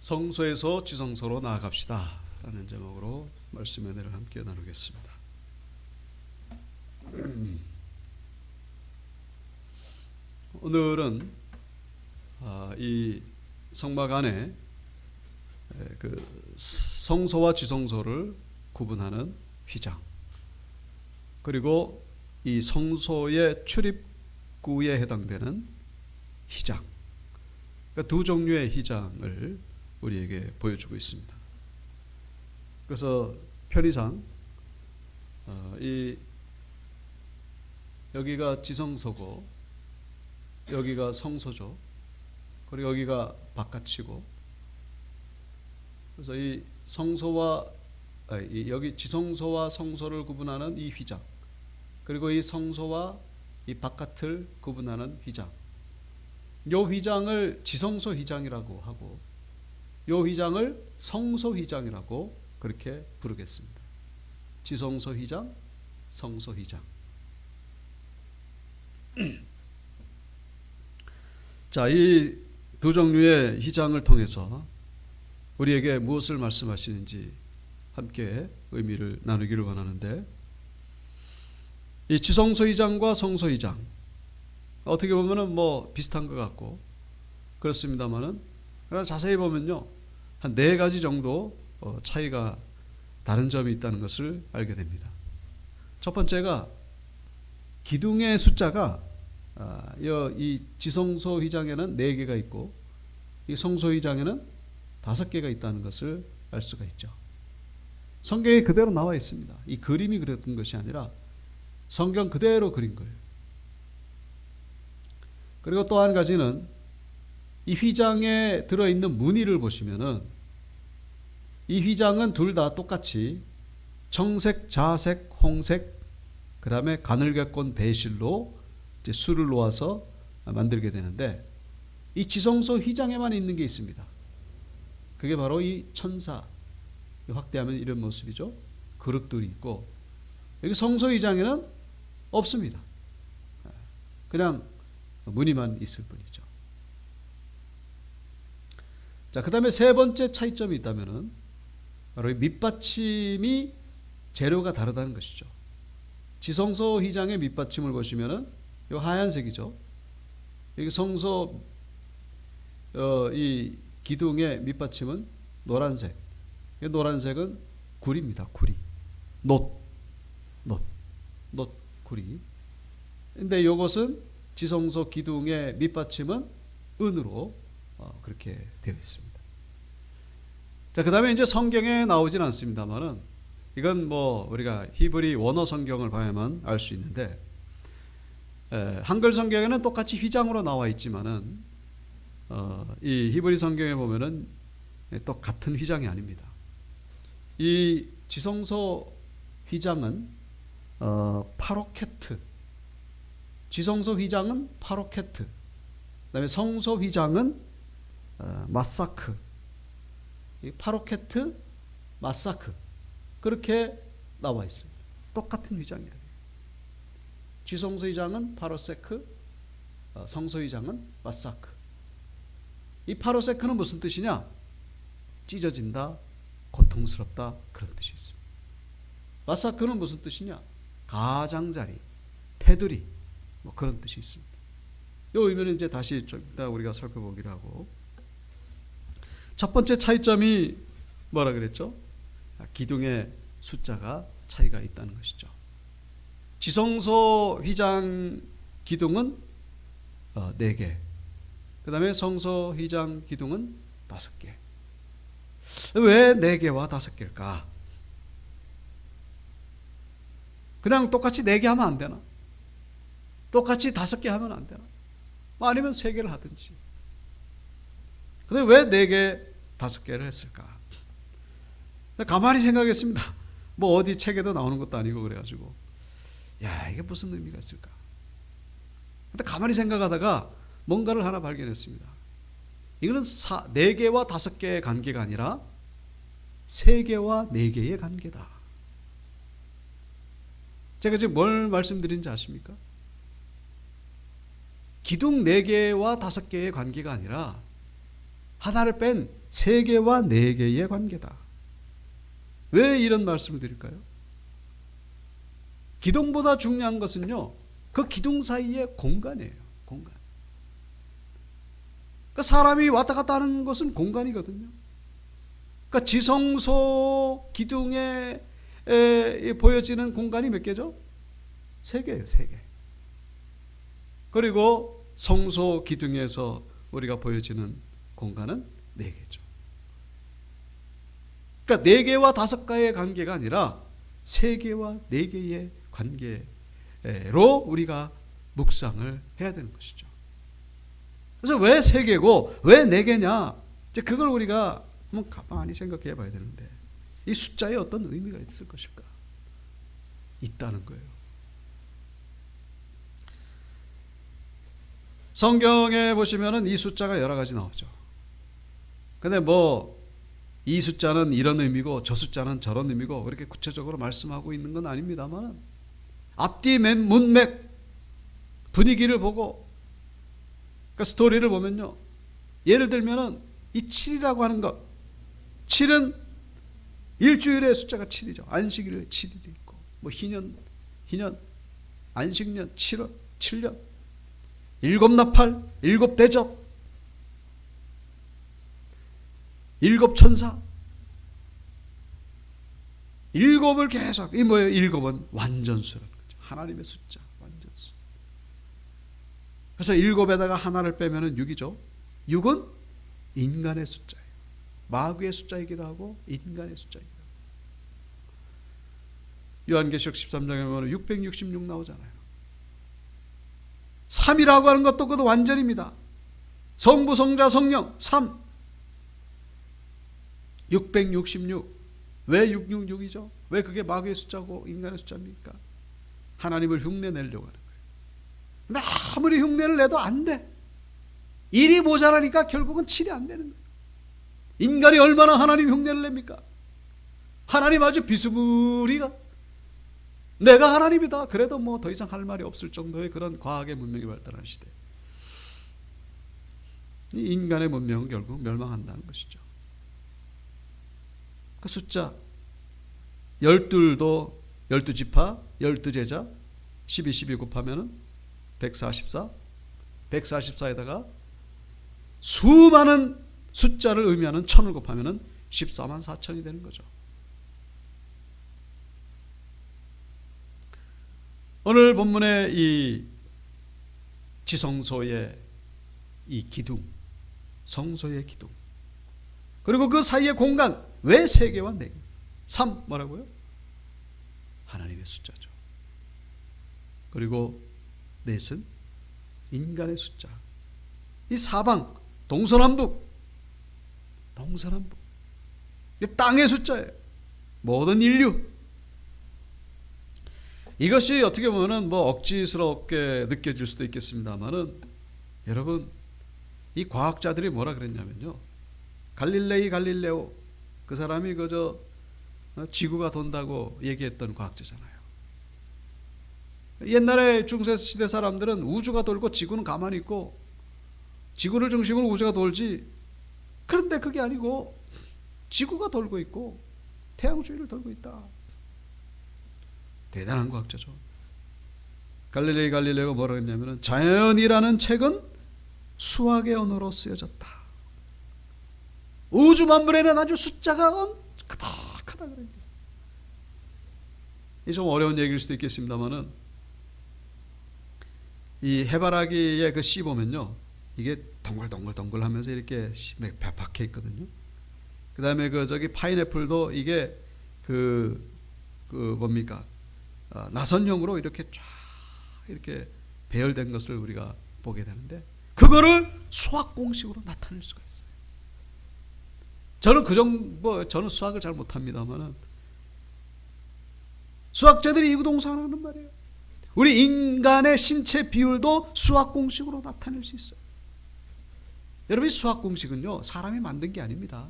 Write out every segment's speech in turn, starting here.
성소에서 지성소로 나아갑시다 라는 제목으로 말씀의 은혜를 함께 나누겠습니다. 오늘은 이 성막 안에 그 성소와 지성소를 구분하는 휘장, 그리고 이 성소의 출입구에 해당되는 휘장, 그러니까 두 종류의 휘장을 우리에게 보여주고 있습니다. 그래서 편의상 여기가 지성소고 여기가 성소죠. 그리고 여기가 바깥이고, 그래서 이 성소와 여기 지성소와 성소를 구분하는 이 휘장, 그리고 이 성소와 이 바깥을 구분하는 휘장, 요 휘장을 지성소 휘장이라고 하고 요 휘장을 성소 휘장이라고 그렇게 부르겠습니다. 지성소 휘장, 성소 휘장. 자, 이 두 종류의 휘장을 통해서 우리에게 무엇을 말씀하시는지 함께 의미를 나누기를 원하는데, 이 지성소 휘장과 성소 휘장, 어떻게 보면은 비슷한 것 같고 그렇습니다만은, 그러나 자세히 보면요, 한 4가지 정도 차이가 다른 점이 있다는 것을 알게 됩니다. 첫 번째가 기둥의 숫자가 이 지성소 휘장에는 4개가 있고 이 성소 휘장에는 5개가 있다는 것을 알 수가 있죠. 성경에 그대로 나와 있습니다. 이 그림이 그렸던 것이 아니라 성경 그대로 그린 거예요. 그리고 또 한 가지는 이 휘장에 들어있는 무늬를 보시면은 이 휘장은 둘 다 똑같이 청색, 자색, 홍색, 그 다음에 가늘게 꼰 배실로 이제 술을 놓아서 만들게 되는데, 이 지성소 휘장에만 있는 게 있습니다. 그게 바로 이 천사, 확대하면 이런 모습이죠. 그릇들이 있고, 여기 성소 휘장에는 없습니다. 그냥 무늬만 있을 뿐이죠. 자, 그 다음에 세 번째 차이점이 있다면은 바로 이 밑받침이 재료가 다르다는 것이죠. 지성소 휘장의 밑받침을 보시면은 이 하얀색이죠. 여기 성소 이 기둥의 밑받침은 노란색. 이 노란색은 구리입니다. 구리. 놋 구리. 근데 이것은 지성소 기둥의 밑받침은 은으로 그렇게 되어 있습니다. 자, 그 다음에 이제 성경에 나오진 않습니다만은, 이건 우리가 히브리 원어 성경을 봐야만 알 수 있는데, 한글 성경에는 똑같이 휘장으로 나와 있지만은 이 히브리 성경에 보면은 또 같은 휘장이 아닙니다. 이 지성소 휘장은 파로케트, 지성소 휘장은 파로케트, 그다음에 성소 휘장은 마사크, 파로케트, 마사크, 그렇게 나와 있습니다. 똑같은 휘장이에요. 지성소 휘장은 파로세크, 성소 휘장은 마사크. 이 파로세크는 무슨 뜻이냐? 찢어진다, 고통스럽다, 그런 뜻이 있습니다. 마사크는 무슨 뜻이냐? 가장자리, 테두리, 그런 뜻이 있습니다. 이 의미는 이제 다시 좀 이따 우리가 살펴보기로 하고, 첫 번째 차이점이 뭐라 그랬죠? 기둥의 숫자가 차이가 있다는 것이죠. 지성소 휘장 기둥은 4개, 그 다음에 성소 휘장 기둥은 5개. 왜 4개와 5개일까? 그냥 똑같이 4개 하면 안 되나? 똑같이 5개 하면 안 되나? 아니면 3개를 하든지. 근데 왜 4개, 5개를 했을까? 가만히 생각했습니다. 어디 책에도 나오는 것도 아니고 그래가지고, 이게 무슨 의미가 있을까? 근데 가만히 생각하다가 뭔가를 하나 발견했습니다. 이거는 4개와 5개의 관계가 아니라 3개와 4개의 관계다. 제가 지금 뭘 말씀드린지 아십니까? 기둥 4개와 5개의 관계가 아니라 하나를 뺀 세 개와 네 개의 관계다. 왜 이런 말씀을 드릴까요? 기둥보다 중요한 것은요, 그 기둥 사이의 공간이에요. 공간. 그러니까 사람이 왔다 갔다 하는 것은 공간이거든요. 그러니까 지성소 기둥에 보여지는 공간이 몇 개죠? 세 개예요. 세 개. 그리고 성소 기둥에서 우리가 보여지는 공간은 네 개죠. 그러니까 네 개와 다섯 개의 관계가 아니라 세 개와 네 개의 관계로 우리가 묵상을 해야 되는 것이죠. 그래서 왜 세 개고 왜 네 개냐? 이제 그걸 우리가 한번 가만히 생각해 봐야 되는데, 이 숫자에 어떤 의미가 있을 것일까? 있다는 거예요. 성경에 보시면은 이 숫자가 여러 가지 나오죠. 근데 뭐 이 숫자는 이런 의미고 저 숫자는 저런 의미고 그렇게 구체적으로 말씀하고 있는 건 아닙니다만, 앞뒤 문맥 분위기를 보고, 그러니까 스토리를 보면요, 예를 들면은 이 7이라고 하는 것, 7은 일주일의 숫자가 7이죠. 안식일에 7일이 있고, 뭐 희년, 안식년 7월, 7년, 일곱 나팔, 일곱 대접, 일곱 천사, 일곱을 계속, 이 뭐예요? 일곱은 완전수라는 거죠. 하나님의 숫자, 완전수. 그래서 일곱에다가 하나를 빼면은 6이죠. 6은 인간의 숫자예요. 마귀의 숫자이기도 하고 인간의 숫자이기도 하고. 요한계시록 13장에 보면 666 나오잖아요. 3이라고 하는 것도 그것도 완전입니다. 성부, 성자, 성령 3. 666. 왜 666이죠? 왜 그게 마귀의 숫자고 인간의 숫자입니까? 하나님을 흉내내려고 하는 거예요. 아무리 흉내를 내도 안 돼. 1이 모자라니까 결국은 7이 안 되는 거예요. 인간이 얼마나 하나님 흉내를 냅니까? 하나님 아주 비스무리가, 내가 하나님이다 그래도 뭐 더 이상 할 말이 없을 정도의 그런 과학의 문명이 발달한 시대. 이 인간의 문명은 결국 멸망한다는 것이죠. 그 숫자 12도 12지파 12제자 12 곱하면 144, 144에다가 수많은 숫자를 의미하는 1000을 곱하면 14만 4천이 되는 거죠. 오늘 본문의 이 지성소의 이 기둥, 성소의 기둥, 그리고 그 사이의 공간, 왜 3개와 4개? 3 뭐라고요? 하나님의 숫자죠. 그리고 넷은 인간의 숫자. 이 사방, 동서남북, 이 땅의 숫자예요. 모든 인류. 이것이 어떻게 보면은 뭐 억지스럽게 느껴질 수도 있겠습니다만은, 여러분, 이 과학자들이 뭐라 그랬냐면요, 갈릴레오, 그 사람이 그저 지구가 돈다고 얘기했던 과학자잖아요. 옛날에 중세시대 사람들은 우주가 돌고 지구는 가만히 있고, 지구를 중심으로 우주가 돌지, 그런데 그게 아니고 지구가 돌고 있고 태양 주위를 돌고 있다. 대단한 과학자죠. 갈릴레오가 뭐라고 했냐면, 자연이라는 책은 수학의 언어로 쓰여졌다. 우주 만물에는 아주 숫자가 크다크다 그래요. 이 좀 어려운 얘기일 수도 있겠습니다만은, 이 해바라기의 그 씨 보면요, 이게 동글동글하면서 이렇게 박혀 있거든요. 그 다음에 저기 파인애플도 이게 뭡니까? 나선형으로 이렇게 쫙 이렇게 배열된 것을 우리가 보게 되는데, 그거를 수학 공식으로 나타낼 수가 있어요. 저는 수학을 잘 못합니다만은, 수학자들이 이구동성하는 말이에요. 우리 인간의 신체 비율도 수학 공식으로 나타낼 수 있어요. 여러분, 수학 공식은요, 사람이 만든 게 아닙니다.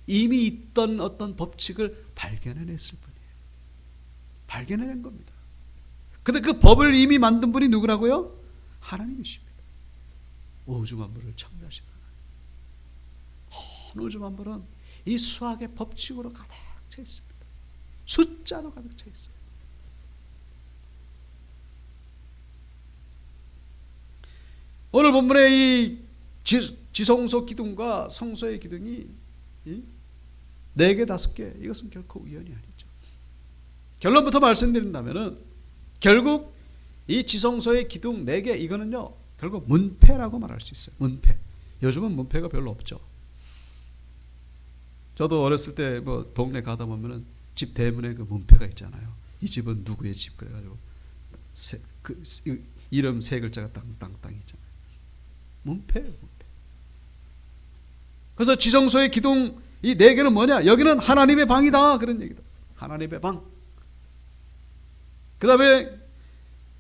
이미 있던 어떤 법칙을 발견해냈을 뿐이에요. 발견해낸 겁니다. 근데 그 법을 이미 만든 분이 누구라고요? 하나님이십니다. 우주 만물을 창조하신 하나님. 우주 만물은 이 수학의 법칙으로 가득 차 있습니다. 숫자로 가득 차 있어요. 오늘 본문의 이 지성소 기둥과 성소의 기둥이 4개, 5개, 이것은 결코 우연이 아니죠. 결론부터 말씀드린다면은 결국 이 지성소의 기둥 4개, 이거는요 결국 문패라고 말할 수 있어요. 문패. 요즘은 문패가 별로 없죠. 저도 어렸을 때 뭐 동네 가다 보면은 집 대문에 그 문패가 있잖아요. 이 집은 누구의 집 그래가지고 이름 3글자가 땅땅땅 있잖아요. 문패예요, 문패. 그래서 지성소의 기둥 이 4개는 뭐냐? 여기는 하나님의 방이다, 그런 얘기다. 하나님의 방. 그 다음에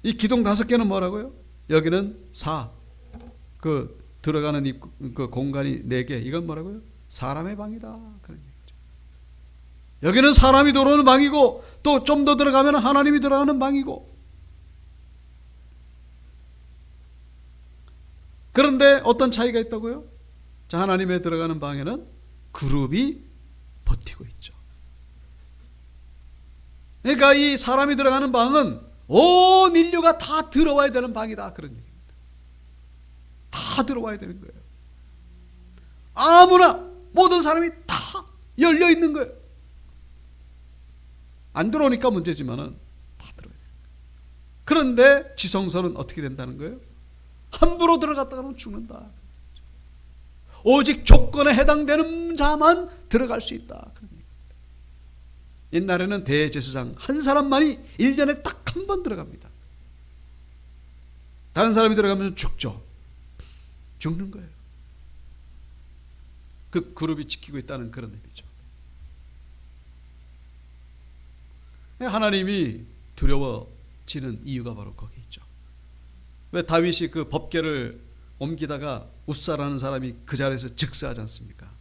이 기둥 5개는 뭐라고요? 여기는 그 들어가는 그 공간이 4개, 이건 뭐라고요? 사람의 방이다, 그런 얘기죠. 여기는 사람이 들어오는 방이고, 또 좀 더 들어가면 하나님이 들어가는 방이고. 그런데 어떤 차이가 있다고요? 자, 하나님의 들어가는 방에는 그룹이 버티고 있죠. 그러니까 이 사람이 들어가는 방은 온 인류가 다 들어와야 되는 방이다, 그런 얘기입니다. 다 들어와야 되는 거예요. 아무나 모든 사람이 다 열려 있는 거예요. 안 들어오니까 문제지만은 다 들어와야 돼요. 그런데 지성소는 어떻게 된다는 거예요? 함부로 들어갔다가는 죽는다. 오직 조건에 해당되는 자만 들어갈 수 있다. 옛날에는 대제사장 한 사람만이 1년에 딱 한 번 들어갑니다. 다른 사람이 들어가면 죽죠. 죽는 거예요. 그 그룹이 지키고 있다는 그런 의미죠. 하나님이 두려워지는 이유가 바로 거기 있죠. 왜 다윗이 그 법궤를 옮기다가 웃사라는 사람이 그 자리에서 즉사하지 않습니까?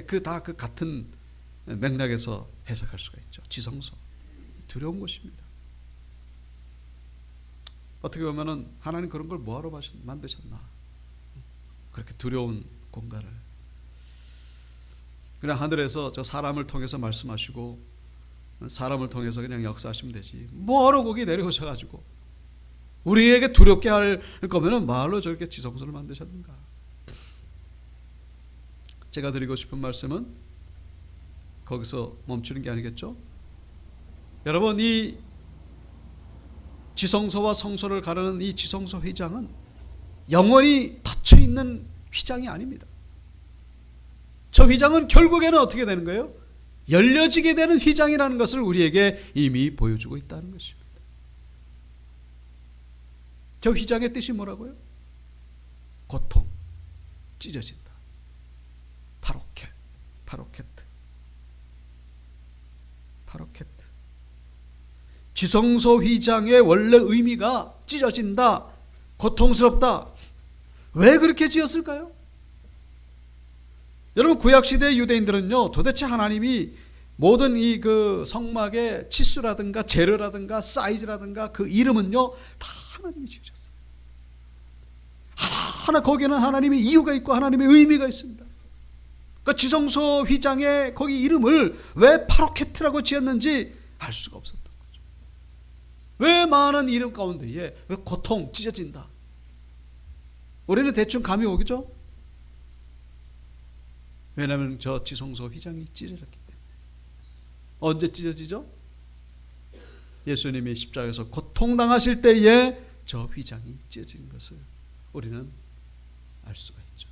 그 같은 맥락에서 해석할 수가 있죠. 지성소, 두려운 곳입니다. 어떻게 보면은 하나님 그런 걸 뭐하러 만드셨나? 그렇게 두려운 공간을. 그냥 하늘에서 저 사람을 통해서 말씀하시고 사람을 통해서 그냥 역사하시면 되지. 뭐하러 거기 내려오셔가지고 우리에게 두렵게 할 거면은 말로 저렇게 지성소를 만드셨는가? 제가 드리고 싶은 말씀은 거기서 멈추는 게 아니겠죠? 여러분, 이 지성소와 성소를 가르는 이 지성소 휘장은 영원히 닫혀 있는 휘장이 아닙니다. 저 휘장은 결국에는 어떻게 되는 거예요? 열려지게 되는 휘장이라는 것을 우리에게 이미 보여주고 있다는 것입니다. 저 휘장의 뜻이 뭐라고요? 고통, 찢어진다. 파로케트. 지성소 휘장의 원래 의미가 찢어진다, 고통스럽다. 왜 그렇게 지었을까요? 여러분, 구약시대 유대인들은요, 도대체 하나님이 모든 이 그 성막의 치수라든가 재료라든가 사이즈라든가 그 이름은요, 다 하나님이 지으셨어요. 하나하나 거기에는 하나님의 이유가 있고 하나님의 의미가 있습니다. 그 지성소 휘장의 거기 이름을 왜 파로케트라고 지었는지 알 수가 없었던 거죠. 왜 많은 이름 가운데에 왜 고통, 찢어진다. 우리는 대충 감이 오겠죠? 왜냐하면 저 지성소 휘장이 찢어졌기 때문에. 언제 찢어지죠? 예수님이 십자가에서 고통당하실 때에 저 휘장이 찢어진 것을 우리는 알 수가 있죠.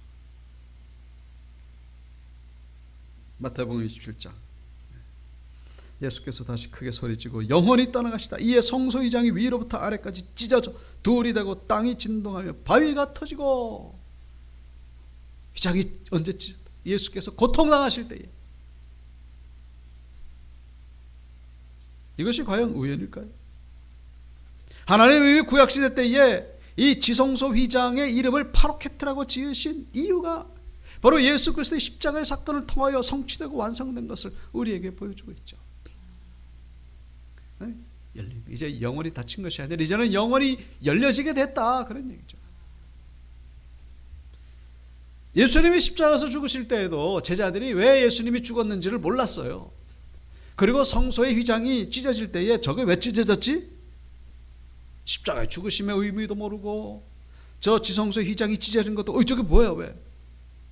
마태복음 27장, 예수께서 다시 크게 소리치고 영원히 떠나가시다. 이에 성소 휘장이 위로부터 아래까지 찢어져 둘이 되고 땅이 진동하며 바위가 터지고. 휘장이 언제 찢어졌다? 예수께서 고통당하실 때에. 이것이 과연 우연일까요? 하나님이 구약시대 때에 이 지성소 휘장의 이름을 파로케트라고 지으신 이유가 바로 예수 그리스도의 십자가의 사건을 통하여 성취되고 완성된 것을 우리에게 보여주고 있죠. 이제 영원히 닫힌 것이 아니라 이제는 영원히 열려지게 됐다, 그런 얘기죠. 예수님이 십자가에서 죽으실 때에도 제자들이 왜 예수님이 죽었는지를 몰랐어요. 그리고 성소의 휘장이 찢어질 때에 저게 왜 찢어졌지? 십자가의 죽으심의 의미도 모르고 저 지성소 휘장이 찢어진 것도 저게 뭐야 왜?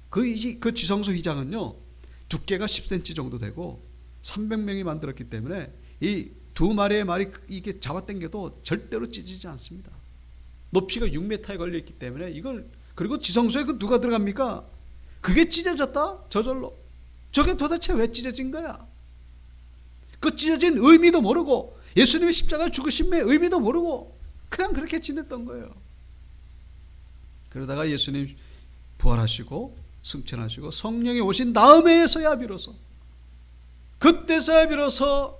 그 지성소 휘장은요 두께가 10cm 정도 되고 300명이 만들었기 때문에 이 두 마리의 말이 이게 잡아당겨도 절대로 찢어지지 않습니다. 높이가 6m에 걸려 있기 때문에 이걸, 그리고 지성소에 그 누가 들어갑니까? 그게 찢어졌다? 저절로. 저게 도대체 왜 찢어진 거야? 그 찢어진 의미도 모르고 예수님의 십자가 죽으심의 의미도 모르고 그냥 그렇게 지냈던 거예요. 그러다가 예수님 부활하시고 승천하시고 성령이 오신 다음에서야 비로소, 그때서야 비로소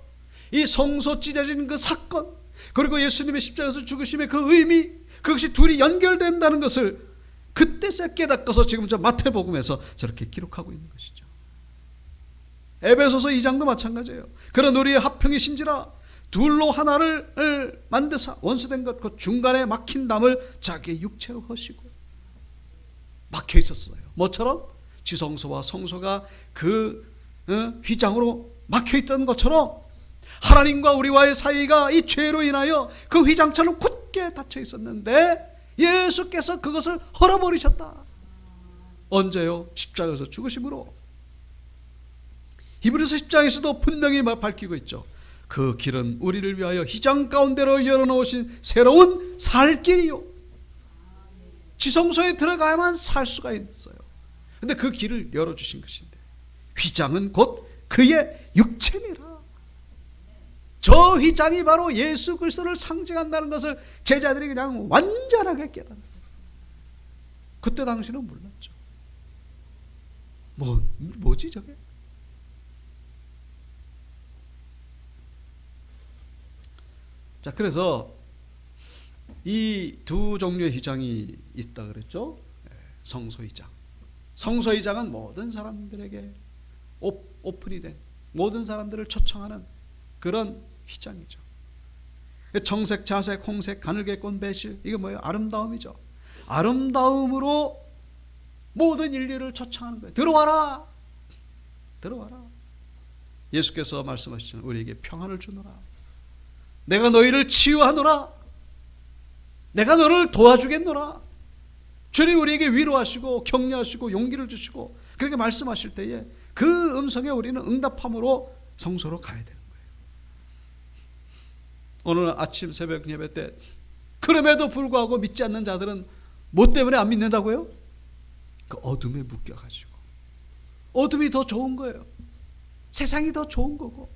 이 성소 찢어진 그 사건, 그리고 예수님의 십자가에서 죽으심의 그 의미, 그것이 둘이 연결된다는 것을 그때서야 깨닫고서 지금 저 마태복음에서 저렇게 기록하고 있는 것이죠. 에베소서 2장도 마찬가지예요. 그런 우리의 합평이 신지라 둘로 하나를 만드사 원수된 것 그 중간에 막힌 담을 자기의 육체로 허시고. 막혀 있었어요. 뭐처럼? 지성소와 성소가 그 휘장으로 막혀 있던 것처럼 하나님과 우리와의 사이가 이 죄로 인하여 그 휘장처럼 굳게 닫혀 있었는데 예수께서 그것을 헐어버리셨다. 언제요? 십자가에서 죽으심으로. 히브리서 10장에서도 분명히 밝히고 있죠. 그 길은 우리를 위하여 휘장 가운데로 열어놓으신 새로운 살 길이요. 지성소에 들어가야만 살 수가 있어요. 근데 그 길을 열어주신 것인데 휘장은 곧 그의 육체니라. 저 휘장이 바로 예수 그리스도를 상징한다는 것을 제자들이 그냥 완전하게 깨닫는. 그때 당시는 몰랐죠. 뭐지 저게? 자, 그래서 이 두 종류의 휘장이 있다 그랬죠. 성소 휘장. 성소 휘장은 모든 사람들에게 오픈이 된, 모든 사람들을 초청하는 그런 휘장이죠. 청색, 자색, 홍색, 가늘게꼰, 배실, 이게 뭐예요? 아름다움이죠. 아름다움으로 모든 인류를 초청하는 거예요. 들어와라, 들어와라. 예수께서 말씀하시잖아요. 우리에게 평안을 주노라. 내가 너희를 치유하노라. 내가 너를 도와주겠노라. 주님 우리에게 위로하시고 격려하시고 용기를 주시고 그렇게 말씀하실 때에 그 음성에 우리는 응답함으로 성소로 가야 되는 거예요. 오늘 아침 새벽 예배 때 그럼에도 불구하고 믿지 않는 자들은 뭐 때문에 안 믿는다고요? 그 어둠에 묶여가지고. 어둠이 더 좋은 거예요. 세상이 더 좋은 거고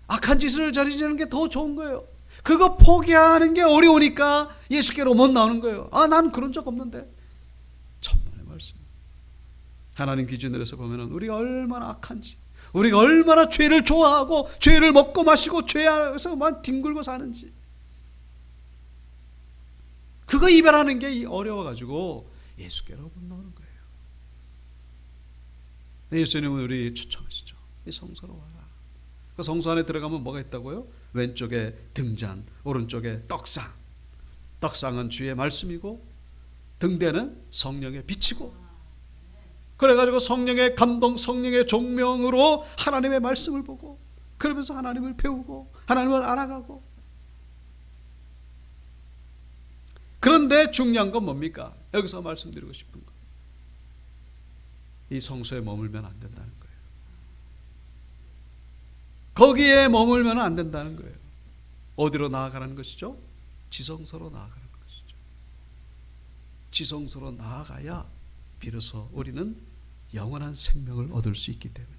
악한 짓을 저지르는 게 더 좋은 거예요. 그거 포기하는 게 어려우니까 예수께로 못 나오는 거예요. 난 그런 적 없는데. 천만의 말씀. 하나님 기준으로서 보면 우리가 얼마나 악한지, 우리가 얼마나 죄를 좋아하고 죄를 먹고 마시고 죄 안에서만 뒹굴고 사는지, 그거 이별하는 게 어려워가지고 예수께로 못 나오는 거예요. 예수님은 우리 초청하시죠. 이 성소로 와라. 그 성소 안에 들어가면 뭐가 있다고요? 왼쪽에 등잔, 오른쪽에 떡상. 떡상은 주의 말씀이고 등대는 성령의 빛이고, 그래가지고 성령의 감동, 성령의 종명으로 하나님의 말씀을 보고 그러면서 하나님을 배우고 하나님을 알아가고. 그런데 중요한 건 뭡니까? 여기서 말씀드리고 싶은 거, 이 성소에 머물면 안 된다는 거예요. 거기에 머물면 안 된다는 거예요. 어디로 나아가라는 것이죠? 지성소로 나아가는 것이죠. 지성소로 나아가야 비로소 우리는 영원한 생명을 얻을 수 있기 때문에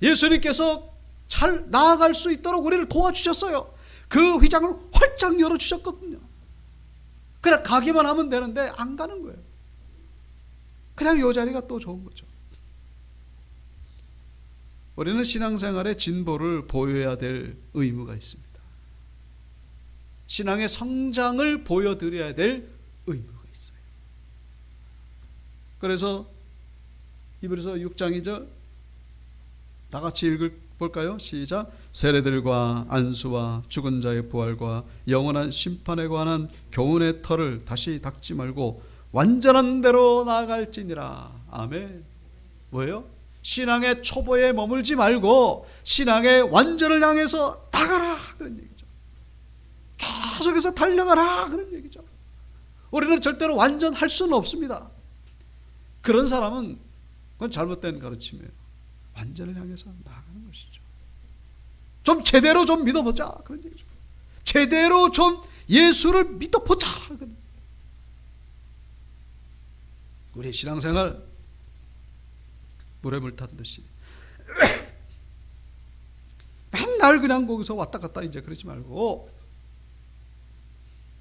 예수님께서 잘 나아갈 수 있도록 우리를 도와주셨어요. 그 휘장을 활짝 열어주셨거든요. 그냥 가기만 하면 되는데 안 가는 거예요. 그냥 이 자리가 또 좋은 거죠. 우리는 신앙생활의 진보를 보여야 될 의무가 있습니다. 신앙의 성장을 보여드려야 될 의무가 있어요. 그래서 히브리서 6장이죠. 다 같이 읽어볼까요? 시작. 세례들과 안수와 죽은 자의 부활과 영원한 심판에 관한 교훈의 털을 다시 닦지 말고 완전한 대로 나아갈지니라. 아멘. 뭐예요? 신앙의 초보에 머물지 말고 신앙의 완전을 향해서 나가라, 그런 얘기죠. 계속해서 달려가라, 그런 얘기죠. 우리는 절대로 완전할 수는 없습니다. 그런 사람은 그건 잘못된 가르침이에요. 완전을 향해서 나아가는 것이죠. 좀 제대로 좀 믿어보자, 그런 얘기죠. 제대로 좀 예수를 믿어보자. 우리의 신앙생활 물에 물 탄 듯이 맨날 그냥 거기서 왔다 갔다 이제 그러지 말고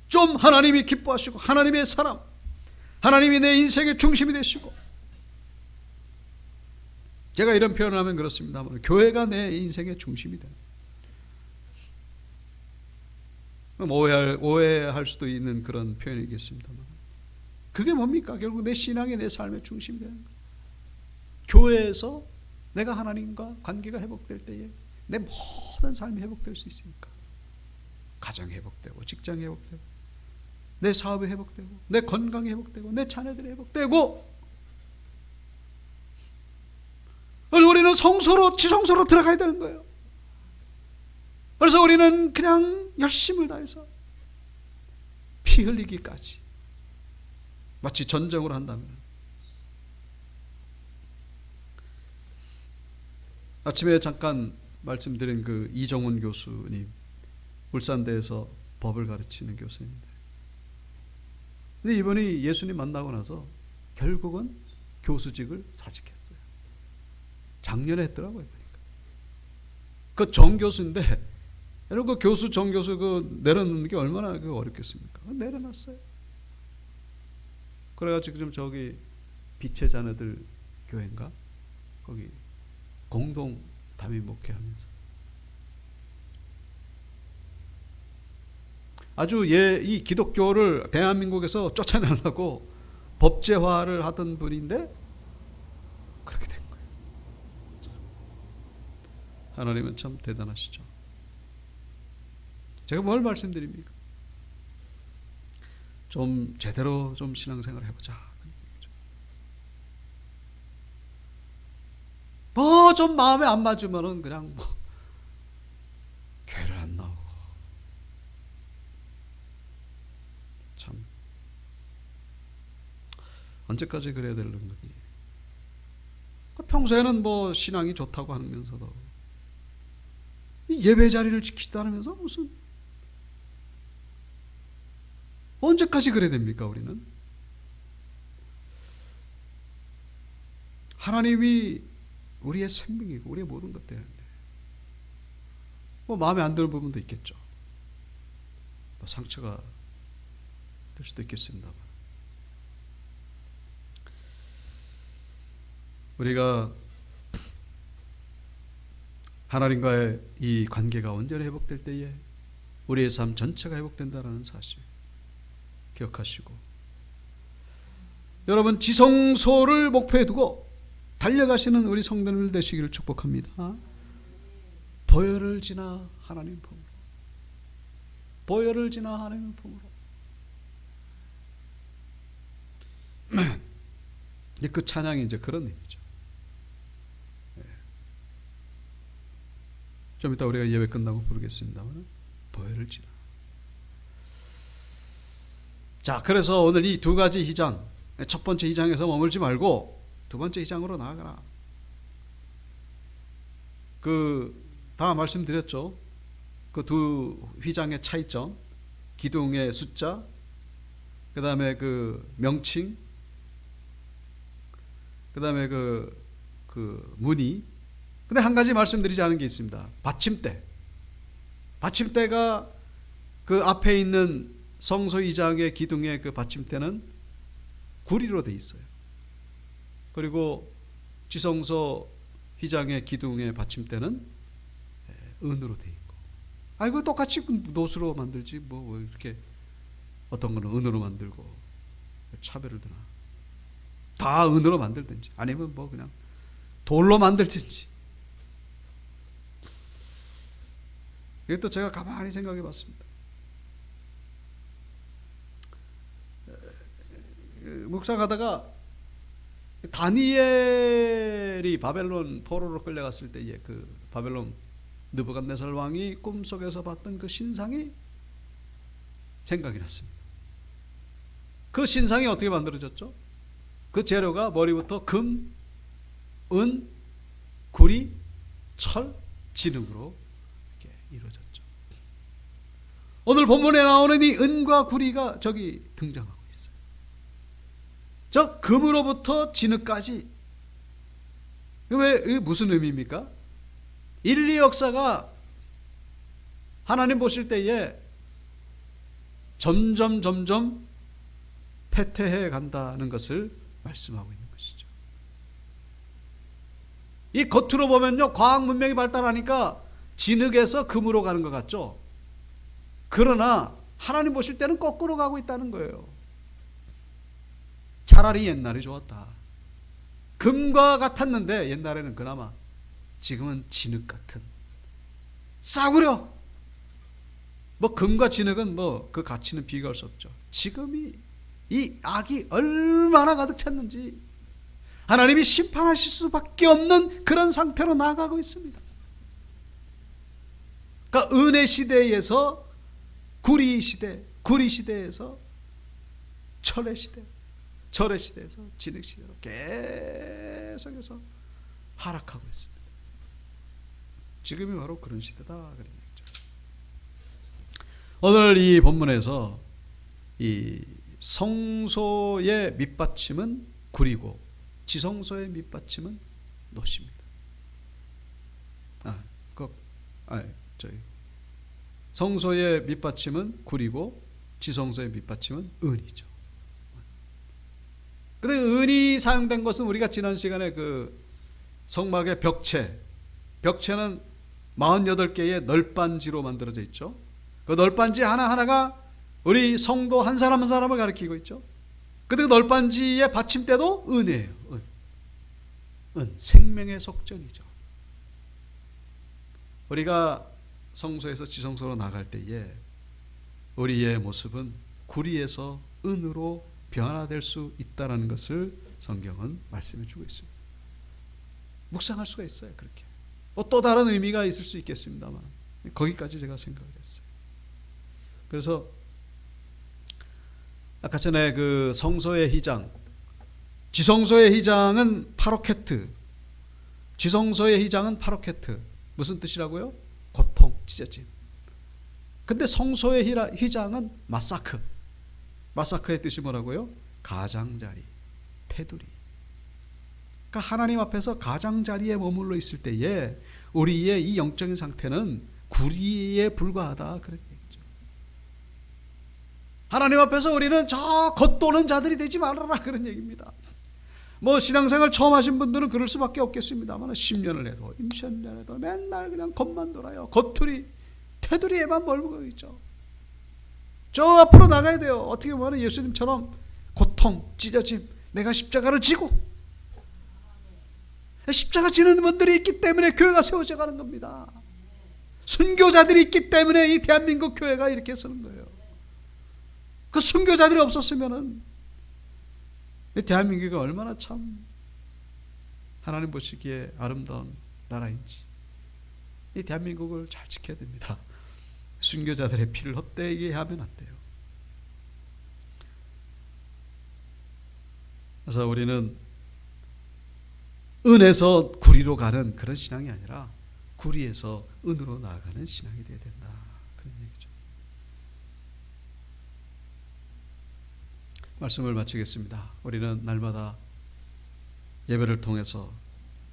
좀 하나님이 기뻐하시고 하나님의 사람, 하나님이 내 인생의 중심이 되시고, 제가 이런 표현을 하면 그렇습니다만 교회가 내 인생의 중심이 돼. 오해할 수도 있는 그런 표현이겠습니다만 그게 뭡니까? 결국 내 신앙의 내 삶의 중심이 되는 거예요. 교회에서 내가 하나님과 관계가 회복될 때에 내 모든 삶이 회복될 수 있으니까. 가정이 회복되고 직장이 회복되고 내 사업이 회복되고 내 건강이 회복되고 내 자녀들이 회복되고, 우리는 성소로 지성소로 들어가야 되는 거예요. 그래서 우리는 그냥 열심을 다해서 피 흘리기까지, 마치 전쟁을 한다면. 아침에 잠깐 말씀드린 그 이정훈 교수님, 울산대에서 법을 가르치는 교수인데, 근데 이분이 예수님 만나고 나서 결국은 교수직을 사직했어요. 작년에 했더라고요. 그 정교수인데, 여러분 그 교수 정교수 그 내려놓는 게 얼마나 그 어렵겠습니까? 내려놨어요. 그래가지고 지금 저기 빛의 자녀들 교회인가 거기 공동 담임 목회하면서 아주 이 기독교를 대한민국에서 쫓아내려고 법제화를 하던 분인데 그렇게 된 거예요. 하나님은 참 대단하시죠. 제가 뭘 말씀드립니까? 좀 제대로 좀 신앙생활 해보자. 뭐 좀 마음에 안 맞으면은 그냥 뭐 교회를 안 나오고, 참 언제까지 그래야 되는 거니? 평소에는 뭐 신앙이 좋다고 하면서도 예배 자리를 지키다면서 무슨 언제까지 그래야 됩니까? 우리는 하나님이 우리의 생명이고 우리의 모든 것 되는데 뭐 마음에 안 드는 부분도 있겠죠. 뭐 상처가 될 수도 있겠습니다만, 우리가 하나님과의 이 관계가 온전히 회복될 때에 우리의 삶 전체가 회복된다는 사실 기억하시고, 여러분 지성소를 목표에 두고 달려가시는 우리 성도들 되시기를 축복합니다. 보혈을 지나 하나님 품으로, 보혈을 지나 하나님 품으로. 그 찬양이 이제 그런 의미죠. 좀 이따 우리가 예배 끝나고 부르겠습니다만 보혈을 지나. 자, 그래서 오늘 이 두 가지 희장, 첫 번째 희장에서 머물지 말고 두 번째 희장으로 나아가라. 다 말씀드렸죠. 그 두 휘장의 차이점, 기둥의 숫자, 그 다음에 그 명칭, 그 다음에 그 무늬. 근데 한 가지 말씀드리지 않은 게 있습니다. 받침대. 받침대가 그 앞에 있는 성소 이장의 기둥의 그 받침대는 구리로 돼 있어요. 그리고 지성소 휘장의 기둥의 받침대는 은으로 돼 있고. 이거 똑같이 노수로 만들지 뭐 이렇게 어떤 거는 은으로 만들고 차별을 드나. 다 은으로 만들든지 아니면 뭐 그냥 돌로 만들든지. 이것도 제가 가만히 생각해 봤습니다. 묵상하다가 다니엘이 바벨론 포로로 끌려갔을 때에 그 바벨론 느부갓네살 왕이 꿈속에서 봤던 그 신상이 생각이 났습니다. 그 신상이 어떻게 만들어졌죠? 그 재료가 머리부터 금, 은, 구리, 철, 진흙으로 이렇게 이루어졌죠. 오늘 본문에 나오는 이 은과 구리가 저기 등장하고 있어요. 저 금으로부터 진흙까지. 왜 무슨 의미입니까? 인류 역사가 하나님 보실 때에 점점 패퇴해 간다는 것을 말씀하고 있는 것이죠. 이 겉으로 보면요, 과학 문명이 발달하니까 진흙에서 금으로 가는 것 같죠. 그러나 하나님 보실 때는 거꾸로 가고 있다는 거예요. 차라리 옛날이 좋았다. 금과 같았는데 옛날에는 그나마, 지금은 진흙 같은, 싸구려. 뭐 금과 진흙은 뭐 그 가치는 비교할 수 없죠. 지금이 이 악이 얼마나 가득 찼는지 하나님이 심판하실 수밖에 없는 그런 상태로 나아가고 있습니다. 그러니까 은혜 시대에서 구리 시대, 구리 시대에서 철의 시대, 철의 시대에서 진흙 시대로 계속해서 하락하고 있습니다. 지금이 바로 그런 시대다, 그런 얘기죠. 오늘 이 본문에서 이 성소의 밑받침은 구리고 지성소의 밑받침은 놋입니다. 성소의 밑받침은 구리고 지성소의 밑받침은 은이죠. 근데 은이 사용된 것은 우리가 지난 시간에 그 성막의 벽체는 48개의 널빤지로 만들어져 있죠. 그 널빤지 하나하나가 우리 성도 한 사람 한 사람을 가리키고 있죠. 근데 그 널빤지의 받침대도 은이에요. 은. 생명의 속전이죠. 우리가 성소에서 지성소로 나갈 때에 우리의 모습은 구리에서 은으로 변화될 수 있다는 것을 성경은 말씀해 주고 있습니다. 묵상할 수가 있어요. 그렇게 또 다른 의미가 있을 수 있겠습니다만 거기까지 제가 생각을 했어요. 그래서 아까 전에 그 성소의 휘장, 지성소의 휘장은 파로케트, 지성소의 휘장은 파로케트. 무슨 뜻이라고요? 고통, 찢어짐. 근데 성소의 휘장은 마사크. 마사크의 뜻이 뭐라고요? 가장자리, 테두리. 그러니까 하나님 앞에서 가장자리에 머물러 있을 때에 우리의 이 영적인 상태는 구리에 불과하다, 그런 얘기죠. 하나님 앞에서 우리는 저 겉도는 자들이 되지 말아라, 그런 얘기입니다. 뭐 신앙생활 처음 하신 분들은 그럴 수밖에 없겠습니다만 10년을 해도 20년을 해도 맨날 그냥 겉만 돌아요. 겉투리, 테두리에만 멀고 있죠. 저 앞으로 나가야 돼요. 어떻게 보면 예수님처럼 고통, 찢어짐, 내가 십자가를 지고, 십자가 지는 분들이 있기 때문에 교회가 세워져 가는 겁니다. 순교자들이 있기 때문에 이 대한민국 교회가 이렇게 서는 거예요. 그 순교자들이 없었으면은 대한민국이 얼마나 참 하나님 보시기에 아름다운 나라인지. 이 대한민국을 잘 지켜야 됩니다. 순교자들의 피를 헛되게 하면 안 돼요. 그래서 우리는 은에서 구리로 가는 그런 신앙이 아니라 구리에서 은으로 나아가는 신앙이 되어야 된다, 그런 얘기죠. 말씀을 마치겠습니다. 우리는 날마다 예배를 통해서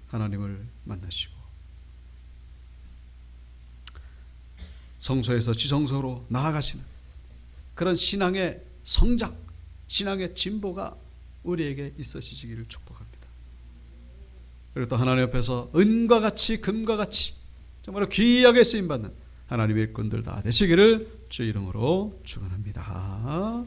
하나님을 만나시고 성소에서 지성소로 나아가시는 그런 신앙의 성장, 신앙의 진보가 우리에게 있어지기를 축복합니다. 그리고 또 하나님 앞에서 은과 같이 금과 같이 정말 귀하게 쓰임받는 하나님의 일꾼들 다 되시기를 주 이름으로 축원합니다.